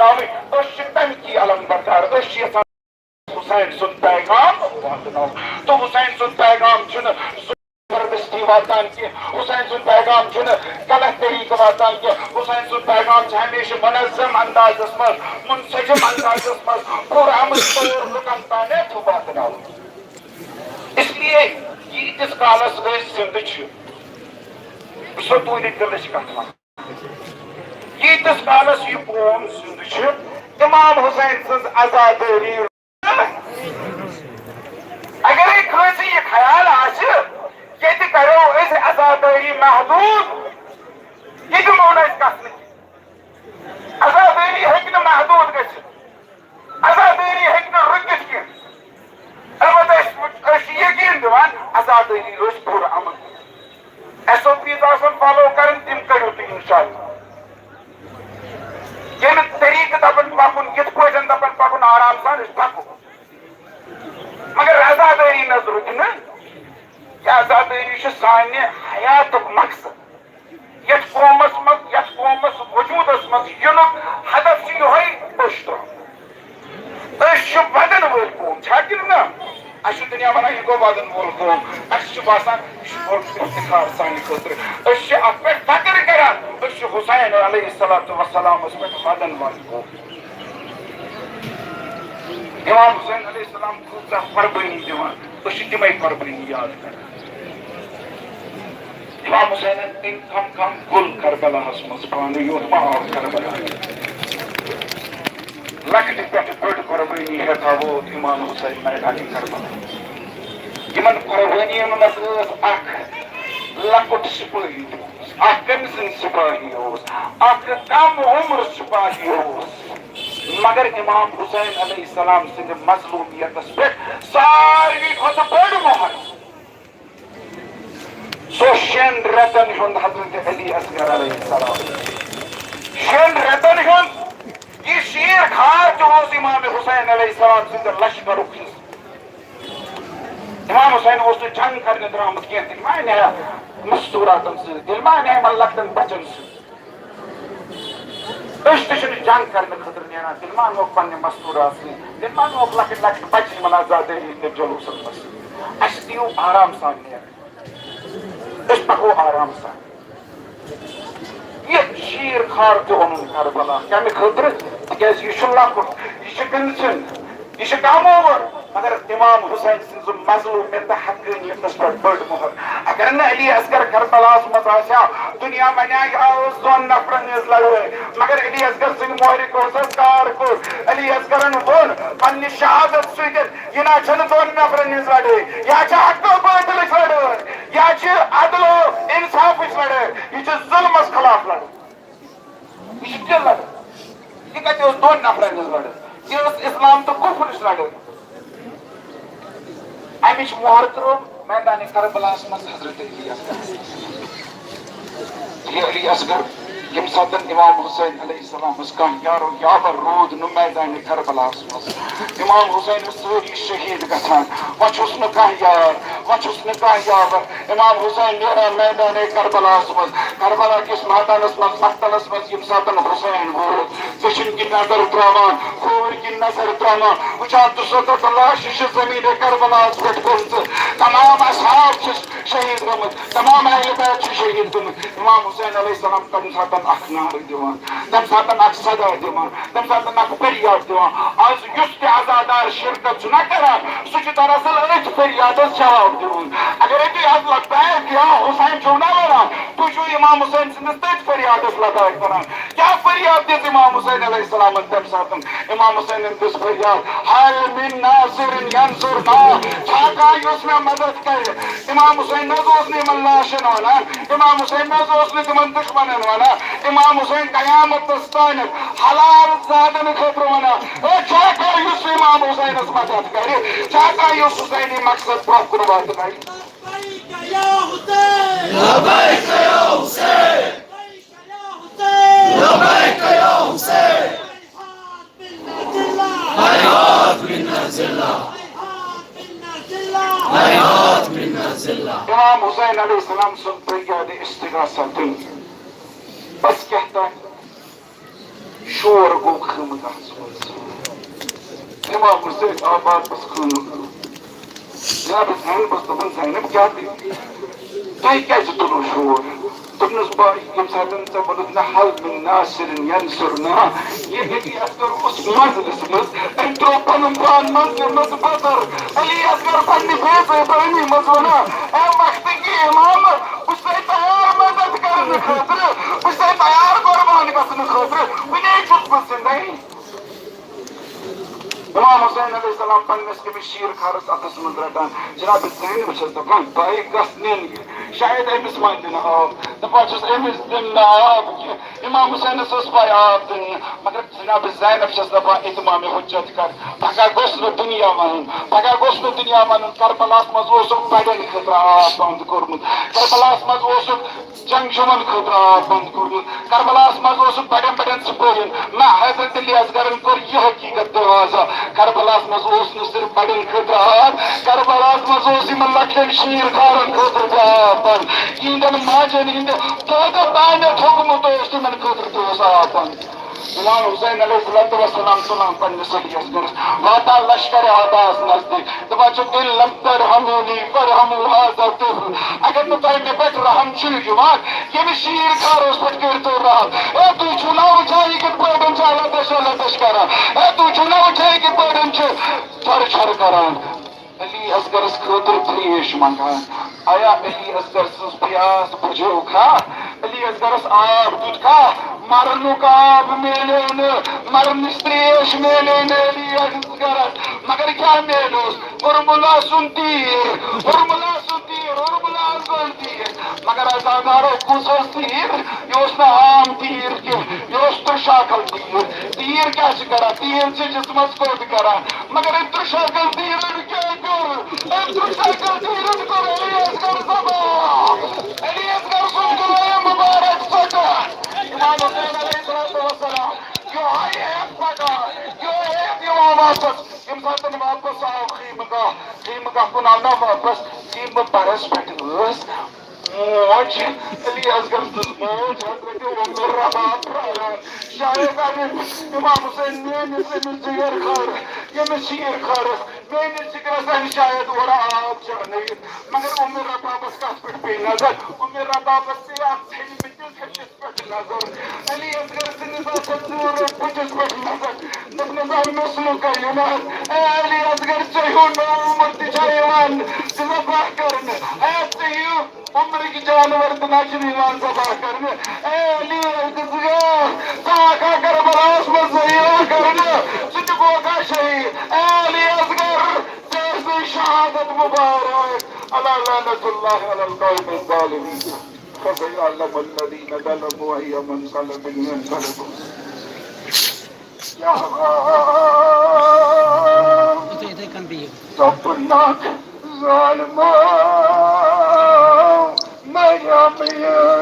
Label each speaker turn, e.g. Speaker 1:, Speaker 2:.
Speaker 1: واتناوٕنۍ أسۍ چھِ تَمہِ کی علم بردار أسۍ چھِ یژھان حسین سُنٛد پیغام واتناوُن تہٕ حسین سُنٛد پیغام چھُنہٕ زبردستی واتان کینٛہہ حسین سُنٛد پیغام چھُنہٕ غلط طریقہٕ واتان کینٛہہ حسین سُنٛد پیغام چھُ ہمیشہِ منظم اندازس منٛز منسجم اندازس منٛز پُرامن طور لُکن تانٮ۪تھ واتناوُن اس لیے ییٖتِس کالس أسۍ زِندٕ چھِ ستوٗنہِ دِلٕچ کتھ ونان ییٖتِس کالس یہِ قوم زِندٕ چھُ امام حسین سٕنٛز عزادٲری اگرے کٲنٛسہِ یہِ خیال آسہِ ییٚتہِ کرو أسۍ عزادٲری محدوٗد یہِ دِمو نہٕ أسۍ گژھنہٕ کینٛہہ عزادٲری ہیٚکہِ نہٕ محدوٗد گٔژھِتھ عزادٲری ہیٚکہِ نہٕ رُکِتھ کینٛہہ البتہ أسۍ چھِ یقیٖن دِوان عزادٲری روزِ پوٗرٕ امن SOPs آسن فالو کرٕنۍ تِم کٔرِو تُہۍ اِنشاء اللہ ییٚمہِ طریٖقہٕ دپن پکُن یِتھ پٲٹھۍ دپن پکُن آرام سان أسۍ پکو مگر عزادٲری نظ رُکہِ نہٕ یہِ عزادٲری چھِ سانہِ حیاتُک مقصد یتھ قومس وجوٗدس منٛز یِنُک ہدف چھُ یِہوے أسۍ ترٛاوُن أسۍ چھِ ودن وٲلۍ قوم چھا کِنہٕ نہ اَسہِ چھُ دُنیا ونان یہِ گوٚو ودن وول قوم اَسہِ چھُ باسان یہِ چھُ بوٚڑ افتخار سانہِ خٲطرٕ أسۍ چھِ اَتھ پٮ۪ٹھ فخر کران أسۍ چھِ حسین علیہ الصلوۃ والسلامس پٮ۪ٹھ ودن وٲلۍ قوم امام حسین علیہ السلام کۭژاہ قۄربٲنی دِوان أسۍ چھِ تِمے قۄربٲنی یاد کران امام حسینن أنۍ کم گُل کربلاہس منٛز پانہٕ یوت ما آو کربلا لۄکٹہِ پٮ۪ٹھٕ بٔڑ قۄربٲنی ہٮ۪تھا ووت امام حسین میدانِ کربلا یِمن قۄربٲنین منٛز ٲس اکھ لۄکُٹ سِپٲہی اوس اکھ کٔمِسِن سِپٲہی اوس اکھ کم عمر سِپاہی اوس مگر امام حسین علیہ السلام سٕنٛدِ مظلوٗمیتس پٮ۪ٹھ ساروی کھۄتہٕ بٔڑ مۄہر سُہ 6 رٮ۪تن ہُنٛد حضرت علی اصغر علیہ السلام 6 رٮ۪تن ہُنٛد یہِ شیٖر کھار تہِ اوس امام حسین علیہ السلام سٕنٛدِ لشکرُک حصہٕ امام حسین اوس نہٕ جنگ کرنہِ درامُت کینٛہہ تیٚلہِ ما انہِ ہا مستوٗراتن سۭتۍ تیٚلہِ ما انہِ ہا یِمن لۄکٹٮ۪ن بچن سۭتۍ أسۍ تہِ چھِنہٕ جنگ کرنہٕ خٲطرٕ نیران تیٚلہِ ما انوکھ پننہِ مستوٗرات سۭتۍ تیٚلہِ ما انوکھ لۄکٕٹۍ لۄکٕٹۍ بچہِ یِمن آزادٲری ہٕنٛدِس جلوٗسن منٛز اَسہِ دِیِو آرام سان نیران أسۍ پکو آرام سان یہِ شیٖر کھار تہِ اوٚنُن کربلا کمہِ خٲطرٕ تِکیازِ یہِ چھُ لۄکُٹ یہِ چھُ کٔمِسِن یہِ چھُ کم عمر مگر امام حسین سٕنٛز مظلوٗمیت تہٕ حقٲنیتس پٮ۪ٹھ بٔڑ مۄہر اگر نہٕ علی اصغر کربلاہس منٛز آسہِ ہا دُنیا ونہِ ہا یہِ ٲس 2 نفرن ہٕنٛز لڑٲے مگر علی اصغر سٕنٛدِ مۄہرِ کوٚر سرکار کوٚر علی اصغرن ووٚن پننہِ شہادت سۭتۍ یہِ نہ چھنہٕ 2 نفرن ہٕنٛز لڑٲے یا چھِ حق و باطلٕچ لڑٲے یا چھِ عدل و انصافٕچ لڑٲے یہِ چھِ ظُلمس خلاف لڑٲے یہِ چھِ تہِ لڑٲے یہِ کتہِ ٲس 2 نفرن ہٕنٛز لڑٲے یہِ ٲس اسلام تہٕ کُفرٕچ لڑٲے امِچ مۄہر ترٲو میدانِ کربلاہس منٛز حضرت علی اصغر ییٚمہِ ساتہٕ امام حسین علیہ السلامس کانٛہہ یارو یاور روٗد نہٕ میدانِ کربلاہس منٛز امام حسین ٲسۍ سٲری شہیٖد گژھان وۄنۍ چھُس نہٕ کانٛہہ یار وۄنۍ چھُس نہٕ کانٛہہ یاور امام حسین نیران میدانِ کربلاہس منٛز کربلا کِس میدانس منٛز مقتلس منٛز ییٚمہِ ساتہٕ حسین ووت دٔچھِنۍ کِنۍ نظر تراوان کھووٕرۍ کِنۍ نظر تراوان وٕچھان 200 لاشہِ چھِ زمیٖنِ کربلاہس پٮ۪ٹھ گٔمژٕ تمام اصحاب چھِ شہیٖد گٔمٕتۍ تمام اہلِ بیت چھِ شہیٖد گٔمٕتۍ امام حسین علیہ السلام تمہِ ساتہٕ اکھ نعرٕ دِوان تمہِ ساتہٕ اکھ صدا دِوان تمہِ ساتہٕ اکھ فریاد دِوان آز یُس تہِ عزادار شرکت چھُ نہ کران سُہ چھُ دراصل أتھۍ فریادس جواب دِوان اگرے تُہۍ آز لبیک یا حسین چھِو نہ ونان تُہۍ چھِو امام حسین سٕنٛدِس تٔتھۍ فریادس لبیک ونان کیاہ فریاد دِژ امام حسین علیہ السلامن تمہِ ساتہٕ امام حسینن دِژ فریاد حل من ناصر ینصرنا چھا کانٛہہ یُس مےٚ مدد کرِ امام حسین نہ حظ اوس نہٕ یِمن لاشن ونان امام حسین نہ حظ اوس نہٕ تِمن دُشمنن ونان امام حسین قیامتس تانٮ۪تھ حلال زادن خٲطرٕ ونان چھا کانٛہہ یُس امام حسینس مدد کرِ چھا کانٛہہ یُس حسینی مقصد برونٛہہ کُن واتنایہِ امام حسین علیہ السلام سُنٛد فریاد استغاثہ دِل بس کیٛاہ تانۍ شور گو خیمہ امام حسین آباد بس خیمہ جناب زینب بس دپان زینب کیا تھی کیا تلو شور دپنس بھائی یم ساتن ژے وونُتھ نہ حل من ناصر ینصرنا یہ علی اصغر اس منزلس مز أمۍ ترٛوو پنُن پان منزلہِ منٛز بدر علی اصغر پننہِ بیزٕ بٲنی منٛز ونان اے وقتٕکی امام بہٕ چھُسے تیار مدد کرنہٕ خٲطرٕ بہٕ چھُسے تیار قربان گژھنہٕ خٲطرٕ وُنے چھُس بہٕ زِندے امام حسین علیہ السلام پننس أمس شیر کھارس اتھس منٛز رٹان جناب زینب چھس دپان بھائی گژھ نِن شاید أمس ما دِنہٕ آب دپان چھس أمس دِن نہٕ آب کینٛہہ امام حسینس ٲس پاے آب دِنہٕ مگر جناب زینب چھس دپان اتمام حجت کر پگاہ گوٚژھ نہٕ دُنیا ونُن کربلاہس منٛز اوسُکھ بڑٮ۪ن خٲطرٕ آب بنٛد کوٚرمُت کربلاہس منٛز اوسُکھ جنگجوٗوَن خٲطرٕ آب بنٛد کوٚرمُت کربلاہس منٛز اوسُکھ بڑٮ۪ن بڑٮ۪ن سپاہین نہ حضرت علی اصغرن کوٚر یہِ حقیٖقت دروازہ کربلاہس منٛز اوس نہٕ صرف بڑٮ۪ن خٲطرٕ آب کربلاہس منٛز اوس یِمن لۄکٹٮ۪ن شیٖر خارن خٲطرٕ تہِ آب بنٛد یِہنٛدٮ۪ن ماجٮ۪ن ہٕنٛدِ دۄدٕ تانٮ۪تھ تھوٚکمُت اوس تِمن خٲطرٕ تہِ اوس آب بنٛد امام حسین علیہ السلام تُلان پننِس علی اصغرس واتان لشکر عباس نزدیٖک دپان چھُ دِل لم ترحمونی فرحموا هذا الطفل اگر نہٕ تۄہہِ مےٚ پٮ۪ٹھ رحم چھُ یِوان ییٚمِس شیٖر خاروس پٮ۪ٹھ کٔرۍتو رحم اے تُہۍ چھُو نا وٕچھان یہِ کِتھ پٲٹھۍ چھُ لتش کران اے تُہۍ چھُو نا وٕچھان یہِ کِتھ پٲٹھۍ چھُ چھۄرٕ چھۄرٕ کران علی اصغرس خٲطرٕ تریش منگان آیا علی اصغر سٕنٛز پیاس بُجھٲوکھا علی اصغرس آب دیُتکھا مرنُک آب میلیو نہٕ مرنٕچ تریش میلے نہٕ علی اصغرس مگر کیٛاہ میلیوس اُرملا سُنٛد تیٖر مگر ازادارو کُس اوس تیٖر یہِ اوس نہٕ عام تیٖر کینٛہہ یہِ اوس تُرٛشاکل تیٖر کیٛاہ چھِ کران تیٖر چھِ جسمس کوٚت کران مگر أمۍ تُرٛشاکل تیٖرن کیٛاہ کوٚر أمۍ تُرٛشاکل تیٖرن کوٚر علی اصغر ذبح علی اصغر سُنٛد غلام مبارک ژٹان امام حسین علیہ السلام یہے ہیٚتھ پکان یہے ہیٚتھ یِوان واپس ییٚمہِ ساتہٕ واپس آو خیمہٕ گاہ کُن آو نا واپس خیمہٕ پرس پٮ۪ٹھ ٲس موج علی اصغر سٕنٛز موج حضرت رباب پراران شاید امام حسین میٲنِس أمِس جگر خٲرس ییٚمِس شیٖر خٲرس میٲنِس جگرس انہِ شاید اورٕ آب چانٲیِتھ مگر ربابس کتھ پٮ۪ٹھ پیٚیہِ نظر ربابس پیٚیہِ اتھ ژھیٚنمٕتِس ۂٹِس پٮ۪ٹھ نظر علی اصغر سٕنٛدِس اتھ ژوٗرس بٕتھِس پٮ۪ٹھ نظر دپنس آو نسلُکا یِوان اے علی اصغر ژےٚ ہیوٗ نوٚو عمر تہِ چھا یِوان ذبح کرنہٕ اے ژےٚ ہیوٗ عمرٕکۍ جانور تہِ نہ چھِنہٕ یِوان ذبح کرنہٕ اے علی اصغر ژٕ آکھا کربلاہس منٛز ذبح کرنہٕ ژٕ تہِ گوکھا شہیٖد اے علی اصغر ژےٚ ٲسٕے شہادت مبارک اللہ لعنت اللہ علی القوم الظالمین فسيعلم الذين ظلموا أي منقلب ينقلبون يا تبناك ظالما مريم يا